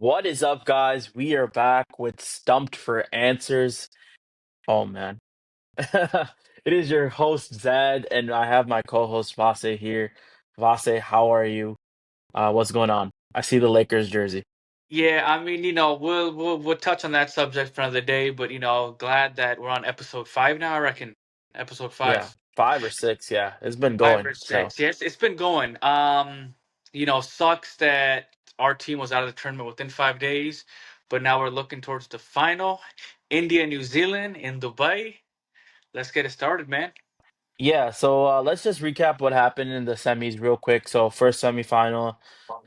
What is up, guys? We are back with Stumped for Answers. Oh man. It is your host Zed, and I have my co-host Vase here. Vase, how are you? What's going on? I see the Lakers jersey. Yeah, I mean, we'll touch on that subject for another day, but glad that we're on episode 5 now, I reckon. Episode Yeah, 5. 5 or 6. Yeah, it's been 5 going. or So 6. Yes, it's been going. Sucks that our team was out of the tournament within 5 days, but now we're looking towards the final. India, New Zealand in Dubai. Let's get it started, man. let's just recap what happened in the semis real quick. So first semifinal.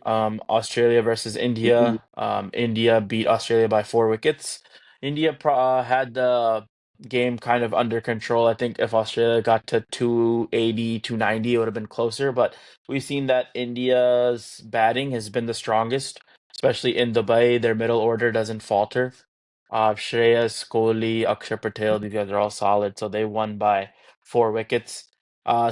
Australia versus India. India beat Australia by 4 wickets. India had the game kind of under control. I think if Australia got to 280, 290, it would have been closer. But we've seen that India's batting has been the strongest, especially in Dubai. Their middle order doesn't falter. Shreyas, Kohli, Akshar Patel, these guys are all solid. So they won by 4 wickets.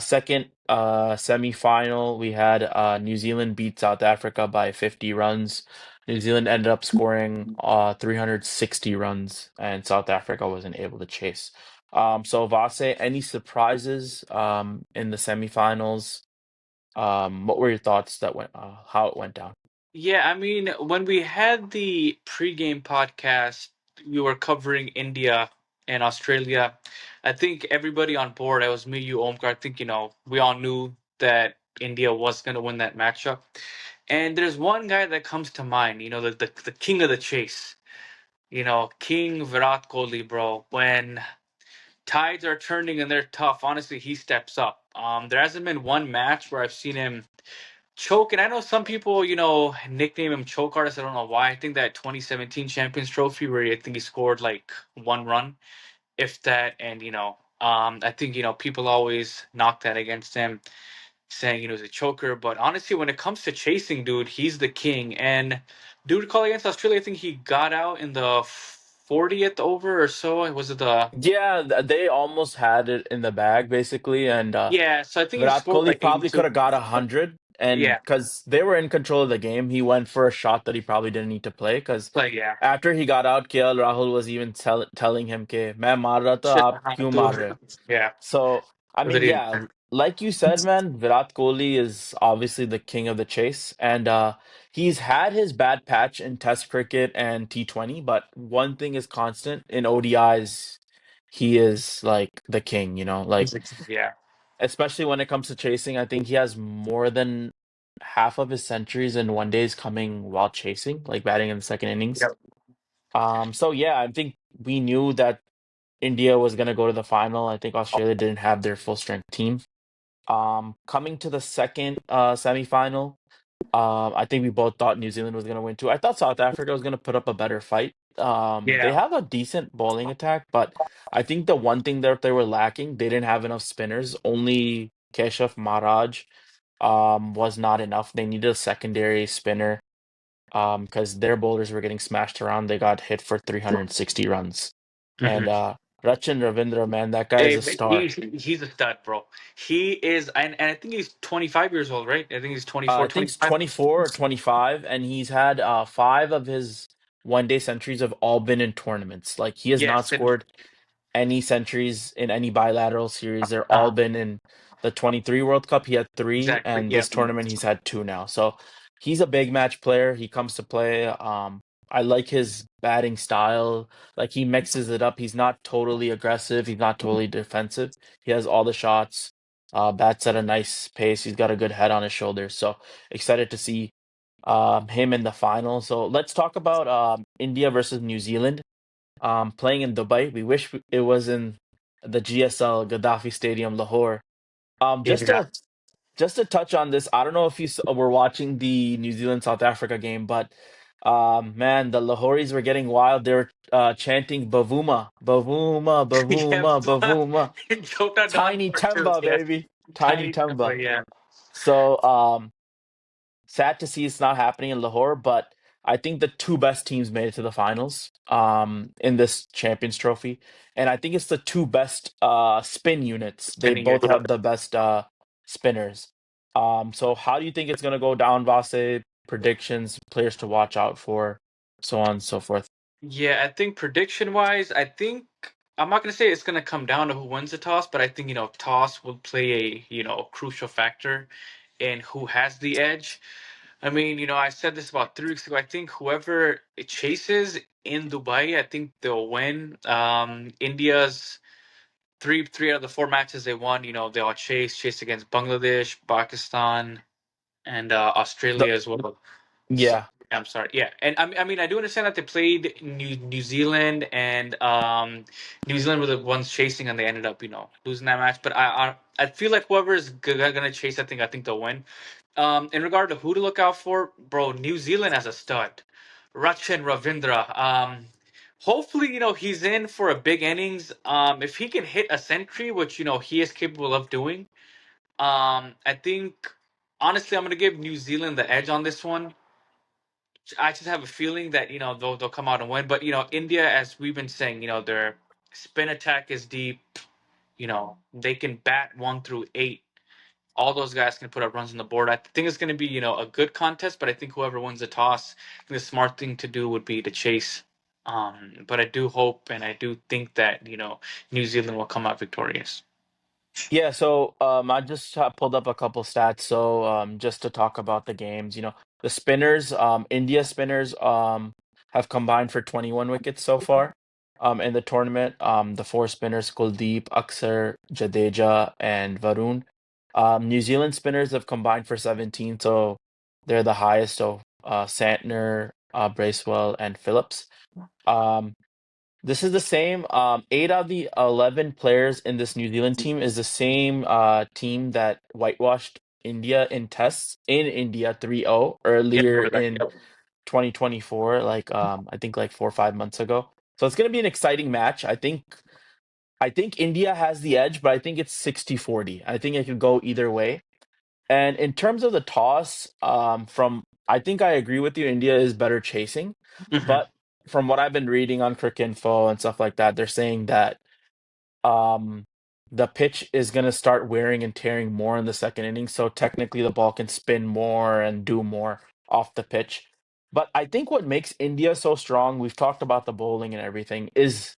Second semi-final, we had New Zealand beat South Africa by 50 runs. New Zealand ended up scoring 360 runs, and South Africa wasn't able to chase. So Vase, any surprises in the semifinals? What were your thoughts that went how it went down? Yeah, I mean, when we had the pregame podcast, we were covering India and Australia. I think everybody on board, I was me, you, Omkar, I think, we all knew that India was going to win that matchup. And there's one guy that comes to mind, the king of the chase, King Virat Kohli, bro. When tides are turning and they're tough, honestly, he steps up. There hasn't been one match where I've seen him choke, and I know some people, nickname him choke artist. I don't know why. I think that 2017 Champions Trophy where I think he scored like 1 run, if that, and I think people always knock that against him, saying he's a choker. But honestly, when it comes to chasing, dude, he's the king. And dude, call against Australia, I think he got out in the 40th over or so. Was it the Yeah, they almost had it in the bag basically, and Yeah? So I think he Virat scored Kohli like probably could 82. have got 100, and Yeah, because they were in control of the game, he went for a shot that he probably didn't need to play. Because like yeah. after he got out, KL Rahul was even telling him, "के मैं मार रहा था, Shit, आप क्यों मार रहे हो?" dude. Yeah. So, I Was it mean, in? yeah, like you said, man, Virat Kohli is obviously the king of the chase, and he's had his bad patch in Test cricket and T20, but one thing is constant in ODIs, he is like the king, like Yeah. especially when it comes to chasing. I think he has more than half of his centuries in one days coming while chasing, like batting in the second innings. Yep. So yeah, I think we knew that India was going to go to the final. I think Australia didn't have their full strength team. Coming to the second semifinal, I think we both thought New Zealand was going to win too. I thought South Africa was going to put up a better fight. They Yeah. have a decent bowling attack, but I think the one thing that they were lacking, they didn't have enough spinners. Only Keshav Maharaj was not enough. They needed a secondary spinner because their bowlers were getting smashed around. They got hit for 360 runs. And Hmm. Rachin Ravindra, man, that guy is Hey, a but star. he's a stud, bro. He is, and I think he's 25 years old, right? I think he's 24, I think he's 25. 24 or 25, and he's had five of his one-day centuries have all been in tournaments. Like he has not Yes, scored any centuries in any bilateral series. They're all uh, been in the 23 World Cup. He had three, exactly. and Yeah. this tournament he's had two now. So he's a big match player. He comes to play. I like his batting style. Like he mixes it up. He's not totally aggressive. He's not totally defensive. He has all the shots. Bats at a nice pace. He's got a good head on his shoulders. So excited to see him in the final. So let's talk about India versus New Zealand playing in Dubai. We wish it was in the GSL Gaddafi Stadium, Lahore. Um, just Yeah. to just to touch on this, I don't know if you were watching the New Zealand South Africa game, but man, the Lahoris were getting wild. They were chanting "Bavuma, Bavuma, Yeah. Bavuma, Bavuma." Jota Don Tiny for two. Temba, Yes. baby, Tiny Tiny Temba. number. Yeah. So sad to see it's not happening in Lahore, but I think the two best teams made it to the finals in this Champions Trophy. And I think it's the two best spin units. They Spinning it. both have the best spinners. So how do you think it's gonna go down, Vase? Predictions, players to watch out for. so on and so forth. Yeah, I think prediction wise, I think I'm not gonna say it's gonna come down to who wins the toss, but I think toss will play a crucial factor in who has the edge. I mean, I said this about 3 weeks ago. I think whoever it chases in Dubai, I think they'll win. India's three out of the four matches they won, they all chase against Bangladesh, Pakistan, and The Australia as well. So, yeah, I'm sorry. Yeah, and I mean, I do understand that they played New Zealand, and New Zealand were the ones chasing, and they ended up, losing that match. But I feel like whoever is gonna chase, I think they'll win. In regard to who to look out for, bro, New Zealand as a stud, Rachin Ravindra. Hopefully, he's in for a big innings. If he can hit a century, which he is capable of doing, I think honestly, I'm gonna give New Zealand the edge on this one. I just have a feeling that they'll come out and win. But India, as we've been saying, their spin attack is deep. They can bat 1 through 8. All those guys can put up runs on the board. I think it's going to be a good contest. But I think whoever wins the toss, the smart thing to do would be to chase. But I do hope and I do think that New Zealand will come out victorious. yeah. So I just pulled up a couple stats. So just to talk about the games, the spinners, India spinners, have combined for 21 wickets so far. In the tournament, the four spinners, Kuldeep, Aksar, Jadeja, and Varun. New Zealand spinners have combined for 17, so they're the highest. So Santner, Bracewell, and Phillips. Um, This is the same. 8 of the 11 players in this New Zealand team is the same team that whitewashed India in tests in India 3-0 Yeah, earlier correct. in Yep. 2024, like I think like 4 or 5 months ago. So it's gonna be an exciting match. I think India has the edge, but I think it's 60-40. I think it could go either way. And in terms of the toss, from I think I agree with you. India is better chasing, Hmm. but from what I've been reading on Cricinfo and stuff like that, they're saying that um, the pitch is going to start wearing and tearing more in the second inning. So technically, the ball can spin more and do more off the pitch. But I think what makes India so strong, we've talked about the bowling and everything, is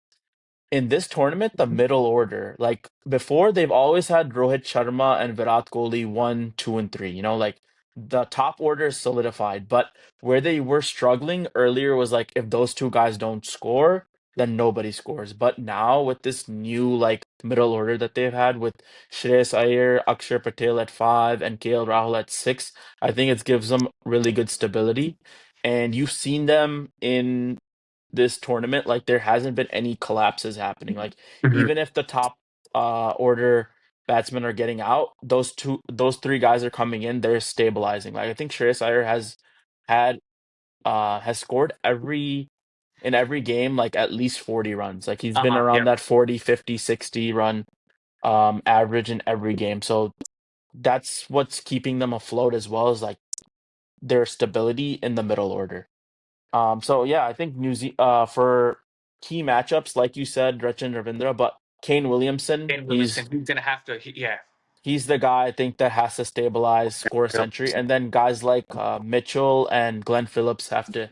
in this tournament, the middle order, like before, they've always had Rohit Sharma and Virat Kohli 1, 2, and 3. Like the top order is solidified. But where they were struggling earlier was like if those two guys don't score, then nobody scores. But now with this new like middle order that they've had with Shreyas Iyer, Akshar Patel at 5, and KL Rahul at 6, I think it gives them really good stability. And you've seen them in this tournament, like there hasn't been any collapses happening. Like Hmm. even if the top order batsmen are getting out, those three guys are coming in, they're stabilizing. Like I think Shreyas Iyer had has scored in every game like at least 40 runs. Like he's been Uh-huh. around Yep. that 40, 50, 60 run average in every game. So that's what's keeping them afloat as well as like their stability in the middle order. So yeah, I think for key matchups, like you said, Rachin Ravindra, but Kane Williamson, Kane he's Williamson, he's gonna have to. Yeah. he's the guy I think that has to stabilize, score a Yep. century, and then guys like Mitchell and Glenn Phillips have to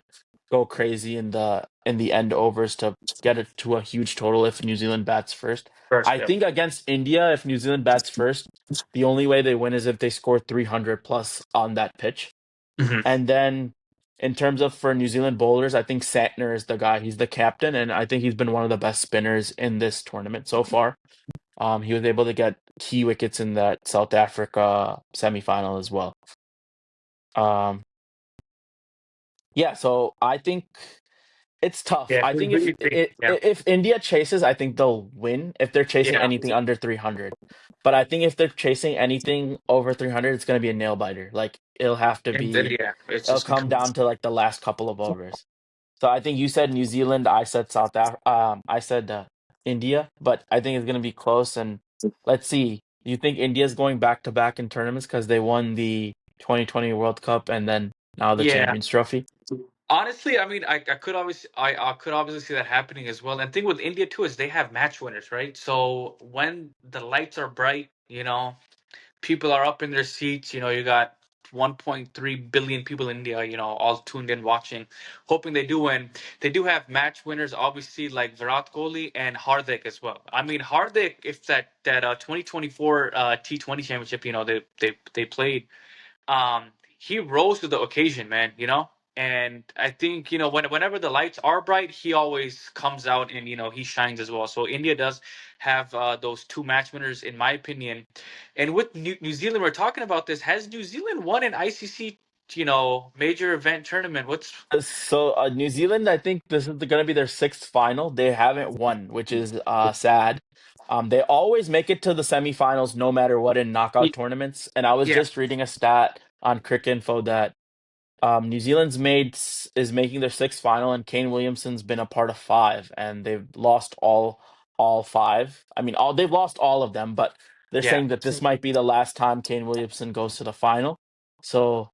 go crazy in the end overs to get it to a huge total if New Zealand bats first. First. I Yep. think against India, if New Zealand bats first, the only way they win is if they score 300 plus on that pitch. Hmm. And then in terms of for New Zealand bowlers, I think Santner is the guy. He's the captain, and I think he's been one of the best spinners in this tournament so far. He was able to get key wickets in that South Africa semifinal as well. Um, yeah, so I think it's tough. Yeah. I Who think do you think? Yeah. if India chases, I think they'll win if they're chasing Yeah. anything under 300. But I think if they're chasing anything over 300, it's going to be a nail biter. Like And then yeah, it's it'll just come down to like the last couple of overs. So I think you said New Zealand, I said I said India, but I think it's going to be close. And let's see. You think India's going back to back in tournaments because they won the 2020 World Cup and then now the yeah. Champions Trophy? Honestly, I mean, I could obviously see that happening as well. And thing with India too is they have match winners, right? So when the lights are bright, people are up in their seats. You got 1.3 billion people in India, all tuned in watching, hoping they do win. They do have match winners, obviously, like Virat Kohli and Hardik as well. I mean, Hardik, if that 2024 T20 championship, they played, um, he rose to the occasion, man. And I think whenever the lights are bright, he always comes out and he shines as well. So India does have those two match winners, in my opinion. And with New Zealand, we're talking about this. Has New Zealand won an ICC, major event tournament? What's So New Zealand, I think this is going to be their sixth final. They haven't won, which is sad. They always make it to the semifinals no matter what in knockout tournaments. And I was Yeah, just reading a stat on Cricinfo that New Zealand's is making their sixth final, and Kane Williamson's been a part of five, and they've lost all five. I mean, all they've lost all of them, but they're yeah, saying that this might be the last time Kane Williamson goes to the final. So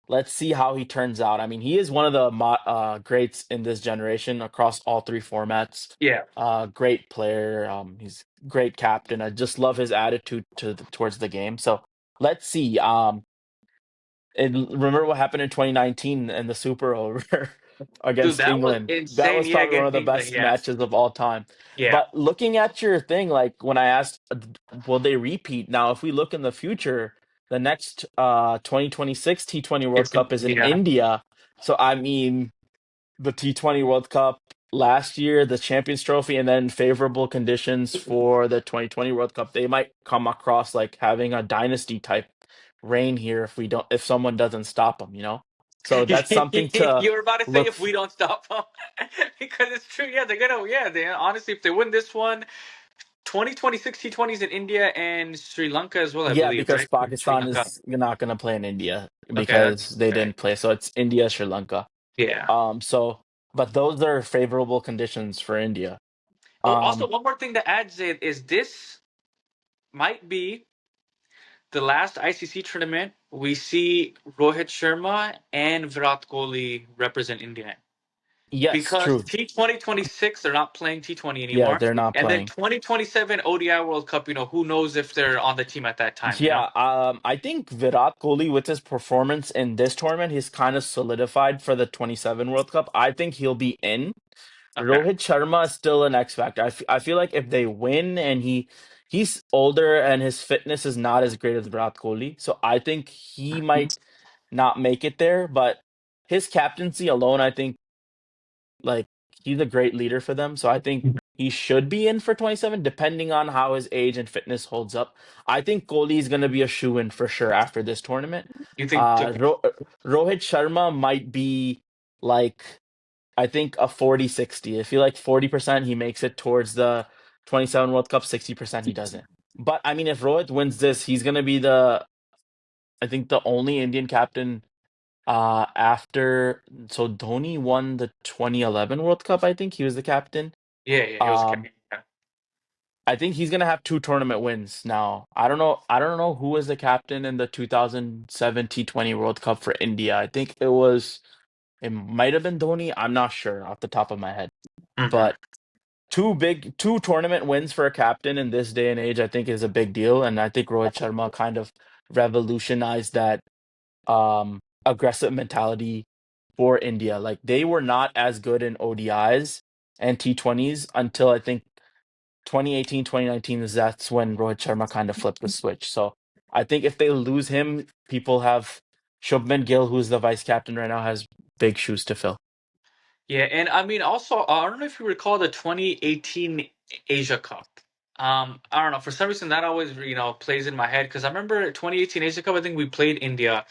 let's see how he turns out. I mean, he is one of the greats in this generation across all three formats. yeah. Great player. He's great captain. I just love his attitude towards the game. So let's see. And remember what happened in 2019 in the Super over Dude, against that was England. That insane. was Yeah, probably one of against the England. best Yeah, matches of all time. yeah. But looking at your thing, like when I asked, will they repeat? Now, if we look in the future, the next 2026 T20 World It's Cup is in yeah. India. So, I mean, the T20 World Cup last year, the Champions Trophy, and then favorable conditions for the 2020 World Cup, they might come across like having a dynasty type reign here if someone doesn't stop them. So that's something to You were about to say look. if we don't stop them, because it's true. Yeah, they're gonna. Yeah, they honestly, if they win this one, 2026 T20s in India and Sri Lanka as well, I Yeah, believe, because right? Sri Pakistan Lanka. is not going to play in India Okay, because that's they okay. didn't play. So it's India, Sri Lanka. Yeah. So but those are favorable conditions for India. Oh, also Um, one more thing to add, Zayd, is this might be the last ICC tournament we see Rohit Sharma and Virat Kohli represent India. yes, Because true. T2026, they're not playing T20 Yeah, anymore. they're not And then playing. 2027 ODI World Cup, who knows if they're on the team at that time? Yeah, I think Virat Kohli with his performance in this tournament, he's kind of solidified for the 27 World Cup. I think he'll be in. Okay. Rohit Sharma is still an X factor. I feel like if they win and he's older and his fitness is not as great as Virat Kohli, so I think he might not make it there. But his captaincy alone, I think, like he's a great leader for them. So I think he should be in for 27, depending on how his age and fitness holds up. I think Kohli is going to be a shoe-in for sure after this tournament. You think, Rohit Sharma might be like, I think a 40-60. I feel like 40% he makes it towards the 27 World Cup, 60% he doesn't. But I mean, if Rohit wins this, he's going to be I think the only Indian captain after, so Dhoni won the 2011 World Cup, I think he was the captain. yeah, yeah, he was a Um, captain. Yeah. I think he's gonna have two tournament wins now. I don't know who was the captain in the 2007 T20 World Cup for India. I think it might have been Dhoni. I'm not sure off the top of my head. Hmm. But two tournament wins for a captain in this day and age, I think is a big deal. And I think Rohit Sharma kind of revolutionized that aggressive mentality for India. Like they were not as good in ODIs and T20s until I think 2018, 2019 is that's when Rohit Sharma kind of flipped the switch. So I think if they lose him, people have Shubman Gill, who's the vice captain right now, has big shoes to fill. Yeah, and I mean, also, I don't know if you recall the 2018 Asia Cup. I don't know. For some reason, that always, plays in my head because I remember 2018 Asia Cup. I think we played India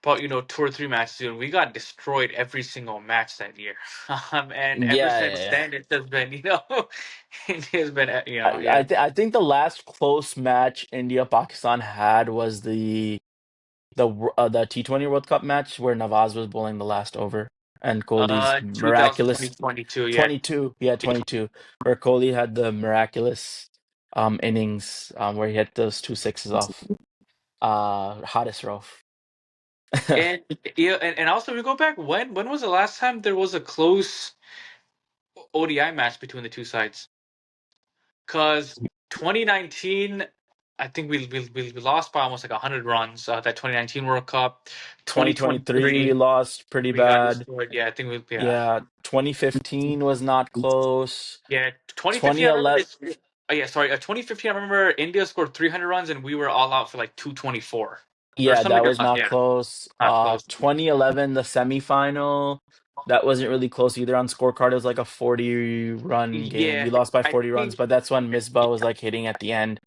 about, two or three matches, and we got destroyed every single match that year. And ever Yeah, since yeah, yeah. then, it has been, India's been, yeah. I think the last close match India Pakistan had was the T20 World Cup match where Nawaz was bowling the last over and Kohli's miraculous 2022, yeah. 22, yeah, 22, where Kohli had the miraculous innings where he hit those two sixes off Haris Rauf. And yeah, and also we go back, when was the last time there was a close ODI match between the two sides? Because 2019. I think we lost by almost like 100 runs. That 2019 World Cup, 2023 we 2023 lost pretty we got bad. destroyed. Yeah, I think yeah. Yeah, 2015 was not close. Yeah, 2015. I remember 2011, it's. Oh yeah, sorry. 2015. I remember India scored 300 runs and we were all out for like 224 or yeah, something that like was that. not Yeah, close. not close. 2011, the semifinal, that wasn't really close either on scorecard. It was like a 40 run game. We Yeah, lost by I 40 runs, think, but that's when Misbah was like hitting at the end.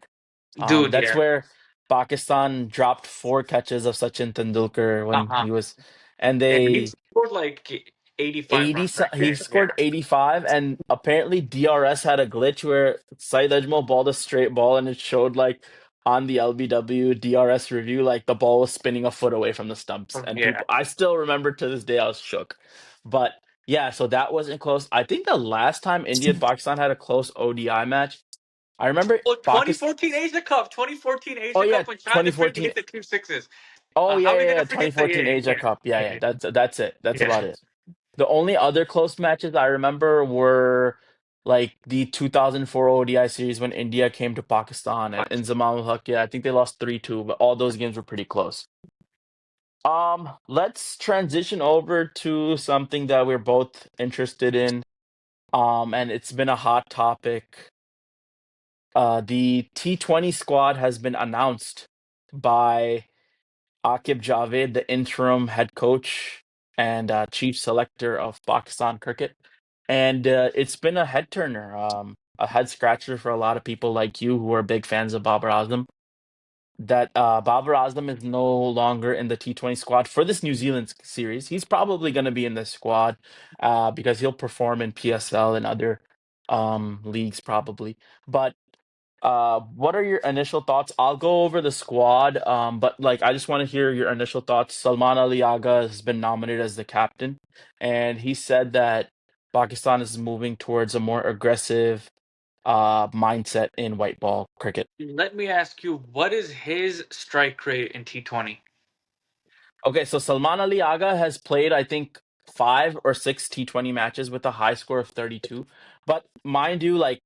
dude. That's Yeah. where Pakistan dropped four catches of Sachin Tendulkar Uh when huh. he was, and And he they scored like 85 80 runs, right? he Yeah. scored 85, and apparently DRS had a glitch where Saeed Ajmal balled a straight ball and it showed like on the LBW DRS review like the ball was spinning a foot away from the stumps, and Yeah. people, I still remember to this day, I was shook. But yeah, so that wasn't close. I think the last time India and Pakistan had a close ODI match, I remember Oh, Pakistan. 2014 Asia Cup. 2014 Oh Asia yeah, Cup when Shahid Afridi 2014. hit the two sixes. Oh yeah, How are we yeah, gonna yeah, forget that? Yeah, 2014 Asia yeah, Cup. Yeah, yeah, yeah, that's it. That's yeah. about it. The only other close matches I remember were like the 2004 ODI series when India came to Pakistan Yeah. at Inzamam ul Haq. Yeah, I think they lost 3-2, but all those games were pretty close. Let's transition over to something that we're both interested in. And it's been a hot topic. The T20 squad has been announced by Akib Javed, the interim head coach and chief selector of Pakistan cricket. And it's been a head turner, a head scratcher for a lot of people like you who are big fans of Babar Azam. That Babar Azam is no longer in the T20 squad for this New Zealand series. He's probably going to be in the squad because he'll perform in PSL and other leagues probably. But what are your initial thoughts? I'll go over the squad, but like I just want to hear your initial thoughts. Salman Ali Agha has been nominated as the captain, and he said that Pakistan is moving towards a more aggressive mindset in white ball cricket. Let me ask you, what is his strike rate in T20? Okay, so Salman Ali Agha has played, I think, 5 or 6 T20 matches with a high score of 32. But mind you, like,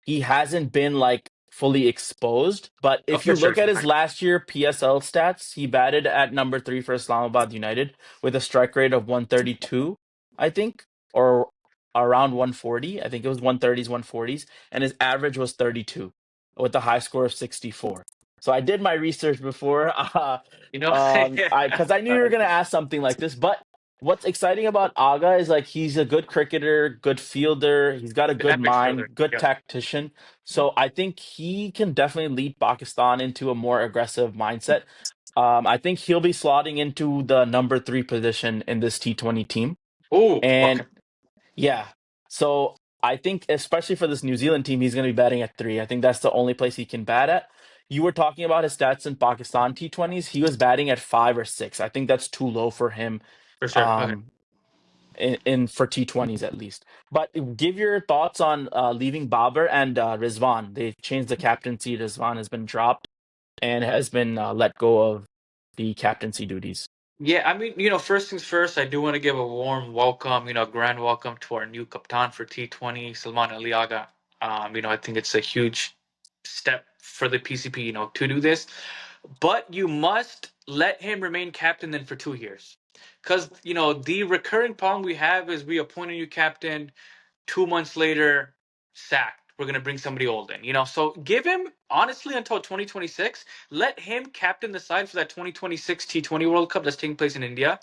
he hasn't been like fully exposed. But Oh, if for you sure. look at his last year PSL stats, he batted at number 3 for Islamabad United with a strike rate of 132, I think, or around 140. I think it was 130s, 140s, and his average was 32 with a high score of 64. So I did my research before. You know, I because I knew you were gonna ask something like this, but what's exciting about Aga is like he's a good cricketer, good fielder, he's got a good epic fielder. mind, good Yeah. tactician. So I think he can definitely lead Pakistan into a more aggressive mindset. I think he'll be slotting into the number 3 position in this T20 team. Oh, And okay, yeah. So I think, especially for this New Zealand team, he's going to be batting at 3. I think that's the only place he can bat at. You were talking about his stats in Pakistan T20s. He was batting at 5 or 6. I think that's too low for him, for sure. Okay. um, in for T20s at least. But give your thoughts on leaving Babar and Rizwan. They changed the captaincy. Rizwan has been dropped and has been let go of the captaincy duties. Yeah, I mean, first things first, I do want to give a warm welcome, grand welcome to our new Kaptaan for T20, Salman Ali Agha. I think it's a huge step for the PCP, to do this. But you must let him remain captain then for 2 years. Because, the recurring problem we have is we appoint a new captain, 2 months later, sacked. We're gonna bring somebody old in, So give him honestly until 2026. Let him captain the side for that 2026 T20 World Cup that's taking place in India.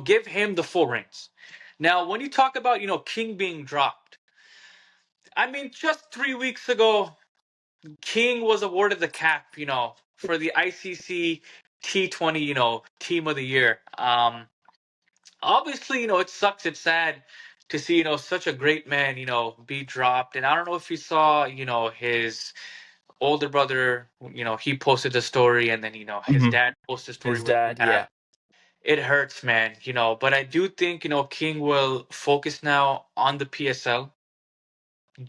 Give him the full reins. Now, when you talk about King being dropped, I mean, just 3 weeks ago, King was awarded the cap, for the ICC T20, Team of the Year. Obviously, it sucks. It's sad to see, such a great man, be dropped. And I don't know if you saw, his older brother, he posted a story and then, his Mhm. dad posted a story His with the dad, cap. yeah. It hurts, man, but I do think, King will focus now on the PSL.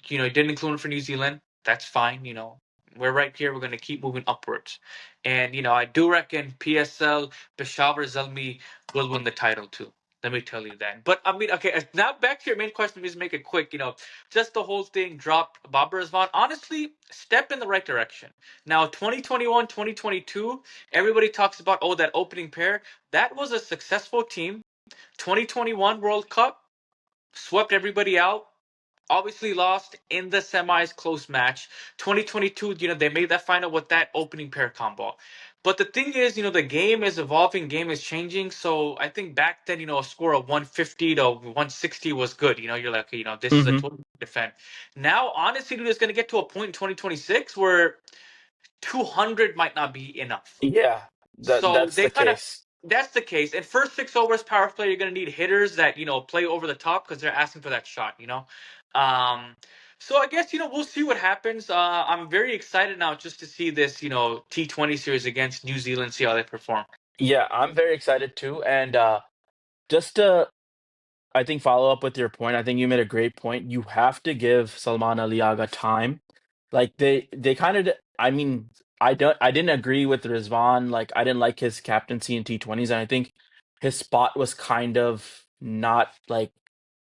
He didn't include him for New Zealand. That's fine, We're right here. We're going to keep moving upwards. And, I do reckon PSL, Peshawar Zalmi will win the title too. Let me tell you that. But I mean, okay, now back to your main question. Just make it quick. Just the whole thing dropped Babar Azman. Honestly, step in the right direction. Now, 2021, 2022, everybody talks about, oh, that opening pair. That was a successful team. 2021 World Cup swept everybody out. Obviously lost in the semis close match. 2022, they made that final with that opening pair combo. But the thing is, the game is evolving, game is changing. So I think back then, a score of 150 to 160 was good. You're like, okay, this is a Hmm. total defend. Now, honestly, dude, it's going to get to a point in 2026 where 200 might not be enough. Yeah, So that's they the kind of case. that's the case. And first 6 overs power play, you're gonna need hitters that play over the top because they're asking for that shot. Um, so I guess we'll see what happens. I'm very excited now just to see this T20 series against New Zealand, see how they perform. Yeah, I'm very excited too. And just to, I think, follow up with your point, I think you made a great point. You have to give Salman Ali Agha time. Like they kind of, I mean, I didn't agree with Rizwan. Like I didn't like his captaincy in T20s, and I think his spot was kind of not like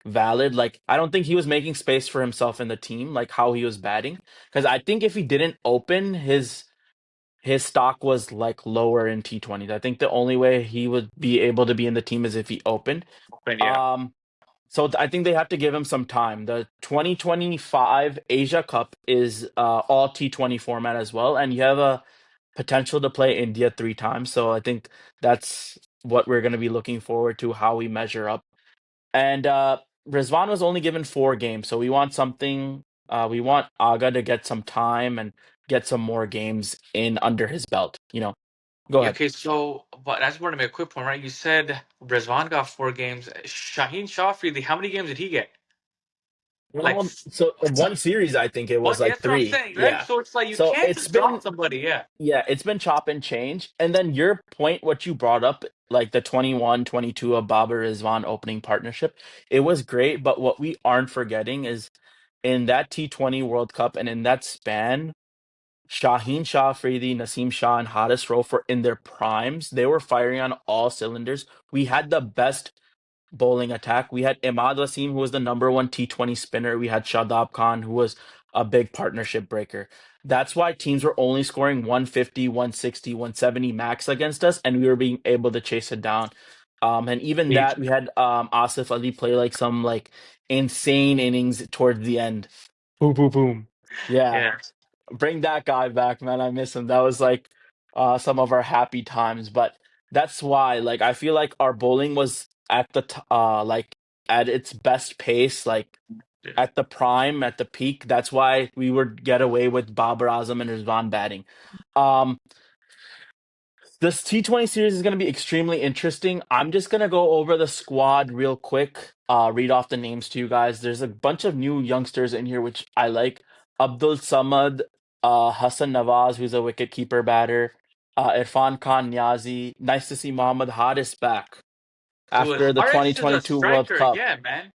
valid. Like I don't think he was making space for himself in the team, like how he was batting. Because I think if he didn't open, his stock was like lower in T20s. I think the only way he would be able to be in the team is if he opened. But yeah, Um, I think they have to give him some time. The 2025 Asia Cup is all T20 format as well, and you have a potential to play India 3 times. So I think that's what we're going to be looking forward to, how we measure up. And Rizwan was only given 4 games, so we want something. We want Aga to get some time and get some more games in under his belt. Go yeah. ahead. Okay, so but I just want to make a quick point, right? You said Rizwan got 4 games. Shaheen Shafri, how many games did he get? Like So one series, I think it was one. like That's what I'm three. saying, right? Yeah. So it's like you So can't it's just drop been somebody. Yeah. Yeah, it's been chop and change. And then your point, what you brought up, like the 21, 22 of Babar Rizwan opening partnership, it was great. But what we aren't forgetting is in that T20 World Cup and in that span, Shaheen Shah Afridi, Naseem Shah, and Haris Rauf were in their primes. They were firing on all cylinders. We had the best bowling attack. We had Imad Wasim, who was the number one T20 spinner. We had Shadab Khan, who was a big partnership breaker. That's why teams were only scoring 150, 160, 170 max against us, and we were being able to chase it down. And even that, we had Asif Ali play like some like insane innings towards the end. Boom, boom, boom. Yeah, Yeah. bring that guy back, man. I miss him. That was like some of our happy times. But that's why, like, I feel like our bowling was at like at its best pace, like Yeah. at the prime, at the peak. That's why we would get away with Babar Azam and Rizwan batting. Um, this T20 series is going to be extremely interesting. I'm just going to go over the squad real quick, read off the names to you guys. There's a bunch of new youngsters in here, which I like. Abdul Samad, Hassan Nawaz, who's a wicketkeeper batter, Irfan Khan Niazi. Nice to see Mohammad Haris back Dude, after the Haris is a 2022 World striker. Cup. Yeah, man.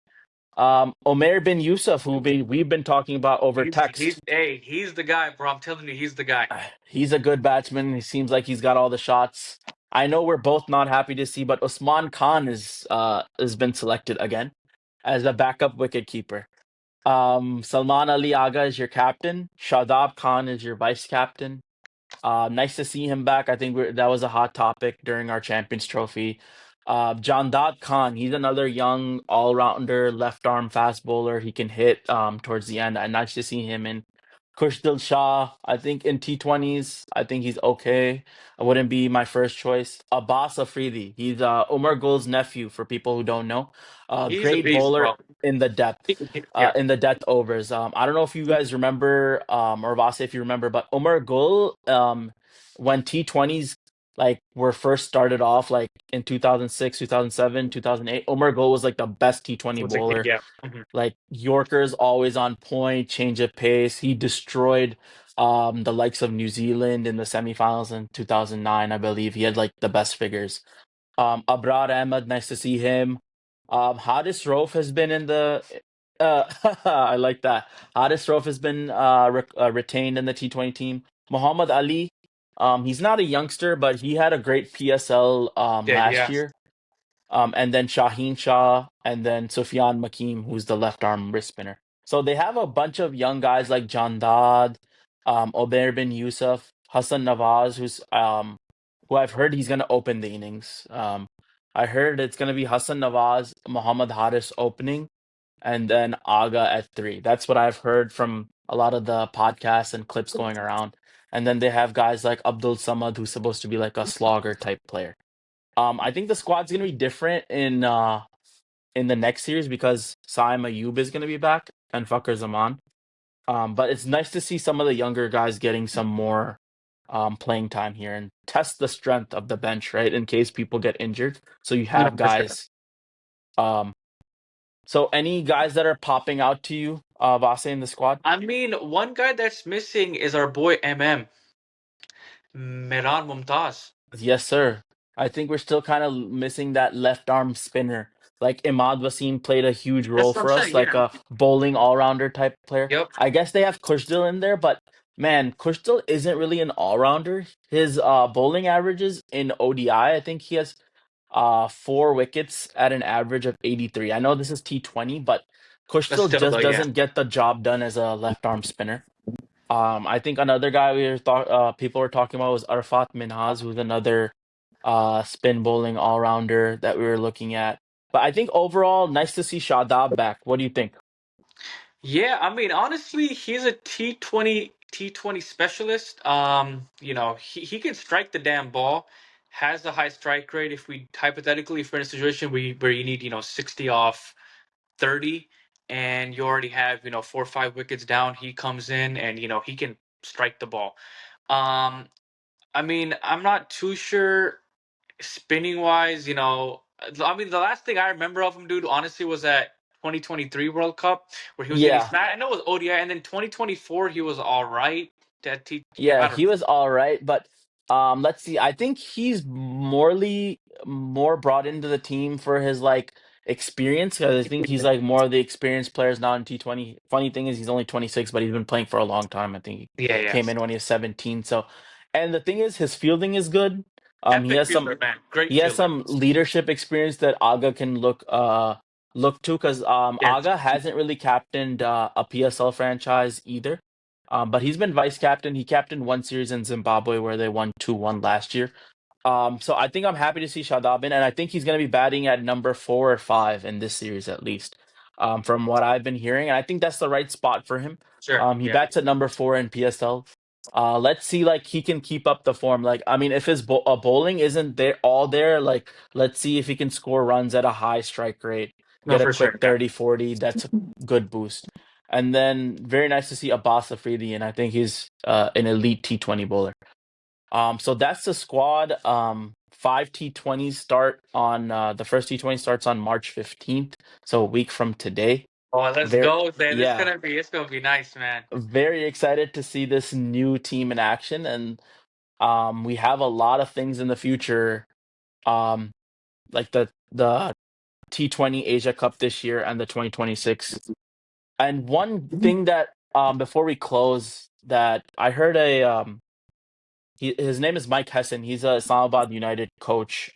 Omer bin Yusuf, we've been talking about over He's text. hey, he's the guy, bro. I'm telling you, he's the guy. He's a good batsman. He seems like he's got all the shots. I know we're both not happy to see, but Usman Khan is has been selected again as a backup wicketkeeper. Salman Ali Agha is your captain. Shadab Khan is your vice captain. Nice to see him back. I think that was a hot topic during our Champions Trophy. Jandat Khan, he's another young all-rounder, left arm fast bowler. He can hit towards the end. And nice to see him in. Kushdil Shah, I think in T20s, I think he's okay. I wouldn't be my first choice. Abbas Afridi, he's Umar Gul's nephew for people who don't know. He's a Great beast, bowler bro. in the depth Yeah. in the death overs. I don't know if you guys remember, or Vase, if you remember, but Umar Gul, when T20s like were first started off, like in 2006, 2007, 2008, Umar Gul was like the best T20 What's a kid? bowler. Yeah. Mhm. Like Yorkers always on point, change of pace. He destroyed the likes of New Zealand in the semifinals in 2009, I believe. He had like the best figures. Abrar Ahmed, nice to see him. Haris Rauf has been in the. I like that. Haris Rauf has been retained in the T20 team. Muhammad Ali, he's not a youngster, but he had a great PSL Yeah, last yeah. year. and then Shaheen Shah, and then Sufyan Makim, who's the left arm wrist spinner. So they have a bunch of young guys like Jandad, Omer bin Yusuf, Hassan Nawaz, who I've heard he's gonna open the innings. I heard it's gonna be Hassan Nawaz, Muhammad Haris opening, and then Agha at three. That's what I've heard from a lot of the podcasts and clips going around. And then they have guys like Abdul Samad, who's supposed to be like a slogger type player. I think the squad's gonna be different in the next series because Saim Ayub is gonna be back and Fakhr Zaman. But it's nice to see some of the younger guys getting some more playing time here and test the strength of the bench, right? In case people get injured. So you No, have for sure. guys. Um, so any guys that are popping out to you, Vase, in the squad? I mean, one guy that's missing is our boy MM, Miran Mumtaz. Yes, sir. I think we're still kind of missing that left arm spinner. Like Imad Wasim played a huge role That's what I'm for us, saying. like Yeah. a bowling all-rounder type player. Yep. I guess they have Kushdil in there, but man, Kushdil isn't really an all-rounder. His bowling averages in ODI, I think he has four wickets at an average of 83. I know this is T20, but That's Kushdil still though. just Yeah. doesn't get the job done as a left arm spinner. I think another guy people were talking about was Arfat Minhaz, who's another spin bowling all rounder that we were looking at. But I think overall, nice to see Shadab back. What do you think? Yeah, I mean, honestly, he's a T20 specialist. He can strike the damn ball, has a high strike rate. If we hypothetically, if we're in a situation where you need, 60 off 30 and you already have, 4 or 5 wickets down, he comes in and, he can strike the ball. Um, I mean, I'm not too sure spinning wise, I mean, the last thing I remember of him, dude, honestly, was that 2023 World Cup where he was getting Yeah, smacked. I know it was ODI, and then 2024 he was all right. That yeah, I don't he was all right, but let's see. I think he's more brought into the team for his like experience. 'Cause I think he's like more of the experienced players now in T20. Funny thing is he's only 26, but he's been playing for a long time. I think he yeah, yeah. came in when he was 17. So, and the thing is his fielding is good. He Epic has fielder, man. Great he has fielder. some leadership experience that Agha can look to because Yes, Agha hasn't really captained a PSL franchise either. But he's been vice captain. He captained one series in Zimbabwe where they won 2-1 last year. So I think I'm happy to see Shadab in, and I think he's going to be batting at number 4 or 5 in this series at least, from what I've been hearing. And I think that's the right spot for him. sure. He Yeah. bats at number 4 in PSL. Let's see, like he can keep up the form. Like I mean, if his bowling isn't there all there, like let's see if he can score runs at a high strike rate, No, get a for quick sure. Yeah. 30-40. That's a good boost. And then very nice to see Abbas Afridi, and I think he's an elite T20 bowler. So that's the squad. Five T20s start on the first T20 starts on March 15th, so a week from today. Oh, let's Very go, man. yeah, It's gonna be nice, man. very excited to see this new team in action, and we have a lot of things in the future, um, like the T20 Asia Cup this year and the 2026. And one thing that before we close, that I heard his name is Mike Hessen. He's a Islamabad United coach.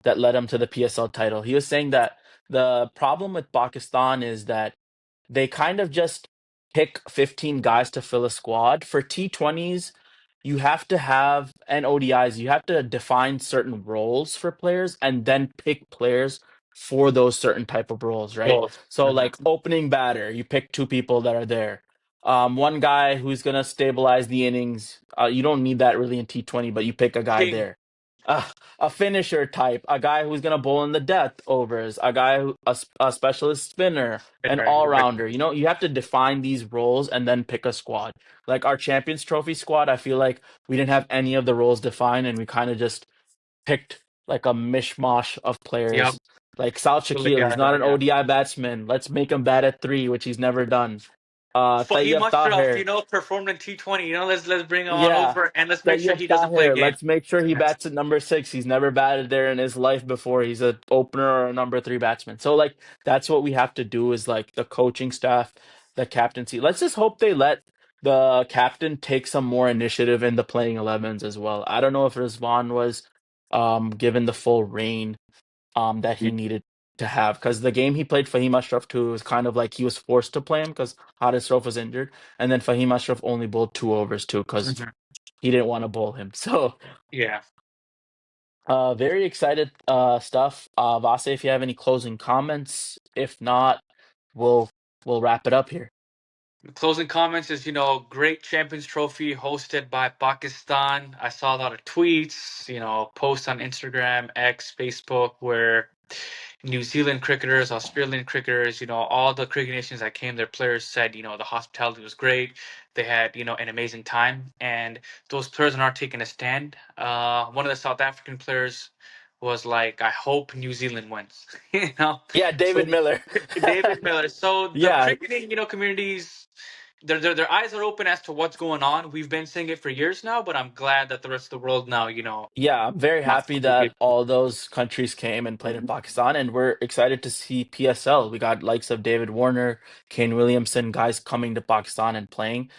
That led him to the PSL title. He was saying that the problem with Pakistan is that they kind of just pick 15 guys to fill a squad. For T20s, you have to have, and ODIs, you have to define certain roles for players and then pick players for those certain type of roles, right? Both. So like Mhm. opening batter, you pick two people that are there. One guy who's gonna stabilize the innings. You don't need that really in T20, but you pick a guy King. there. Uh, a finisher type, a guy who's gonna bowl in the death overs, a specialist spinner, an all Right. rounder. You know, you have to define these roles and then pick a squad. Like our Champions Trophy squad, I feel like we didn't have any of the roles defined, and we kind of just picked like a mishmash of Yep. players. Like Sal Totally Shakil, he's got not that. an Yeah. ODI batsman. Let's make him bat at three, which he's never done. He Tayyab must have, Tahir, performed in T20. Let's bring him on yeah, over and let's make sure Tayyab he doesn't play a Tahir. game. Let's make sure he bats at number 6. He's never batted there in his life before. He's a opener or a number 3 batsman. So like that's what we have to do is like the coaching staff, the captaincy. Let's just hope they let the captain take some more initiative in the playing 11s as well. I don't know if Rizwan was given the full reign that he needed to have, because the game he played Fahim Ashraf too was kind of like he was forced to play him because Haris Rauf was injured, and then Fahim Ashraf only bowled 2 overs too because Mhm. he didn't want to bowl him. So Yeah. very excited stuff. Vase, if you have any closing comments, if not, we'll we'll wrap it up here. Closing comments is, great Champions Trophy hosted by Pakistan. I saw a lot of tweets, posts on Instagram, X, Facebook, where New Zealand cricketers, Australian cricketers, all the cricket nations that came, their players said, the hospitality was great. They had, an amazing time. And those players are not taking a stand. One of the South African players was like, I hope New Zealand wins. Yeah, David So Miller. David Miller. So the Yeah, cricketing, communities, their eyes are open as to what's going on. We've been saying it for years now, but I'm glad that the rest of the world now, yeah, I'm very wants happy to that all those countries came and played in Pakistan, and we're excited to see PSL. We got likes of David Warner, Kane Williamson, guys coming to Pakistan and playing.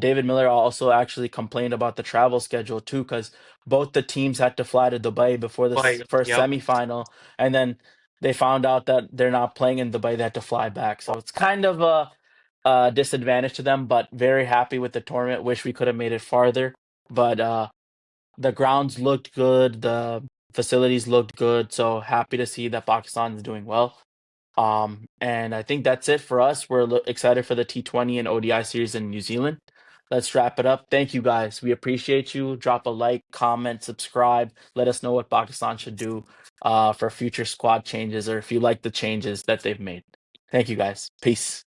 David Miller also actually complained about the travel schedule too, because both the teams had to fly to Dubai before the play. first Yep. semifinal, and then they found out that they're not playing in Dubai. They had to fly back, so it's kind of a disadvantage to them. But very happy with the tournament. Wish we could have made it farther, but the grounds looked good, the facilities looked good, so happy to see that Pakistan is doing well. And I think that's it for us. We're excited for the T20 and ODI series in New Zealand. Let's wrap it up. Thank you guys. We appreciate you. Drop a like, comment, subscribe. Let us know what Pakistan should do for future squad changes or if you like the changes that they've made. Thank you guys. Peace.